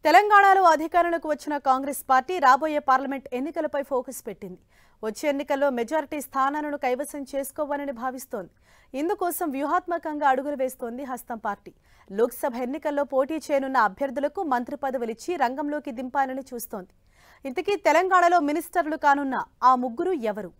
తెలంగాణలో అధికారంలోకి వచ్చిన కాంగ్రెస్ పార్టీ రాబోయే పార్లమెంట్ ఎన్నికలపై ఫోకస్ పెట్టింది. వచ్చే ఎన్నికల్లో మెజారిటీ స్థానాలను కైవసం చేసుకోవాలని భావిస్తోంది. ఇందుకోసం వ్యూహాత్మకంగా అడుగులు వేస్తోంది హస్తం పార్టీ. లోక్సభ ఎన్నికల్లో పోటీ చేయనున్న అభ్యర్థులకు మంత్రి పదవులిచ్చి రంగంలోకి దింపాలని చూస్తోంది. ఇంతకీ తెలంగాణలో మినిస్టర్లు కానున్న ఆ ముగ్గురు ఎవరు?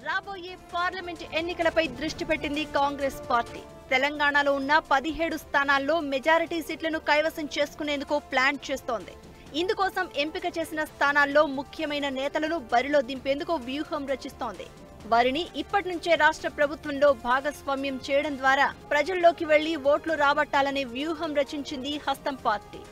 రాబోయే పార్లమెంట్ ఎన్నికలపై దృష్టి పెట్టింది కాంగ్రెస్ పార్టీ. తెలంగాణలో ఉన్న 17 స్థానాల్లో మెజారిటీ సీట్లను కైవసం చేసుకునేందుకు ప్లాన్ చేస్తోంది. ఇందుకోసం ఎంపిక చేసిన స్థానాల్లో ముఖ్యమైన నేతలను బరిలో దింపేందుకు వ్యూహం రచిస్తోంది. వారిని ఇప్పటి నుంచే రాష్ట్ర ప్రభుత్వంలో భాగస్వామ్యం చేయడం ద్వారా ప్రజల్లోకి వెళ్లి ఓట్లు రాబట్టాలనే వ్యూహం రచించింది హస్తం పార్టీ.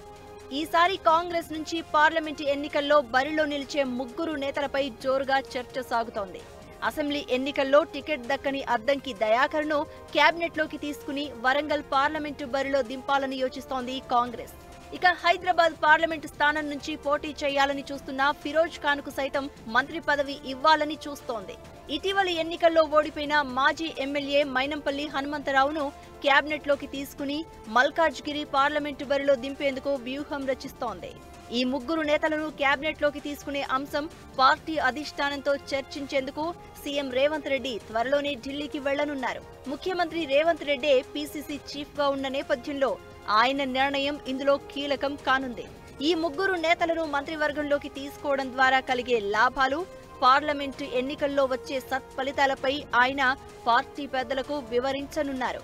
ఈసారి కాంగ్రెస్ నుంచి పార్లమెంటు ఎన్నికల్లో బరిలో నిలిచే ముగ్గురు నేతలపై జోరుగా చర్చ సాగుతోంది. అసెంబ్లీ ఎన్నికల్లో టికెట్ దక్కని అద్దంకి దయాకర్ను క్యాబినెట్లోకి తీసుకుని వరంగల్ పార్లమెంటు బరిలో దింపాలని యోచిస్తోంది కాంగ్రెస్. ఇక హైదరాబాద్ పార్లమెంటు స్థానం నుంచి పోటీ చేయాలని చూస్తున్న ఫిరోజ్ ఖాన్ కు సైతం మంత్రి పదవి ఇవ్వాలని చూస్తోంది. ఇటీవలి ఎన్నికల్లో ఓడిపోయిన మాజీ ఎమ్మెల్యే మైనంపల్లి హనుమంతరావును క్యాబినెట్లోకి తీసుకుని మల్కాజ్గిరి పార్లమెంటు బరిలో దింపేందుకు వ్యూహం రచిస్తోంది. ఈ ముగ్గురు నేతలను క్యాబినెట్లోకి తీసుకునే అంశం పార్టీ అధిష్టానంతో చర్చించేందుకు సీఎం రేవంత్ రెడ్డి త్వరలోనే ఢిల్లీకి వెళ్లనున్నారు. ముఖ్యమంత్రి రేవంత్ రెడ్డి పీసీసీ చీఫ్ గా ఉన్న నేపథ్యంలో ఆయన నిర్ణయం ఇందులో కీలకం కానుంది. ఈ ముగ్గురు నేతలను మంత్రివర్గంలోకి తీసుకోవడం ద్వారా కలిగే లాభాలు, పార్లమెంటు ఎన్నికల్లో వచ్చే సత్ఫలితాలపై ఆయన పార్టీ పెద్దలకు వివరించనున్నారు.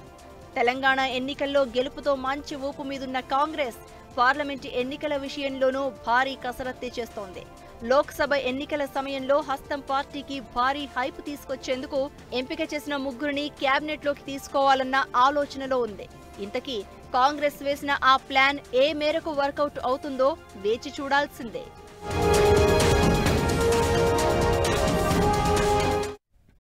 తెలంగాణ ఎన్నికల్లో గెలుపుతో మంచి ఊపు మీదున్న కాంగ్రెస్ పార్లమెంటు ఎన్నికల విషయంలోనూ భారీ కసరత్తే చేస్తోంది. లోక్సభ ఎన్నికల సమయంలో హస్తం పార్టీకి భారీ హైప్ తీసుకొచ్చేందుకు ఎంపిక చేసిన ముగ్గురిని క్యాబినెట్లోకి తీసుకోవాలన్న ఆలోచనలో ఉంది. ఇంతకీ కాంగ్రెస్ వేసిన ఆ ప్లాన్ ఏ మేరకు వర్కౌట్ అవుతుందో వేచి చూడాల్సిందే.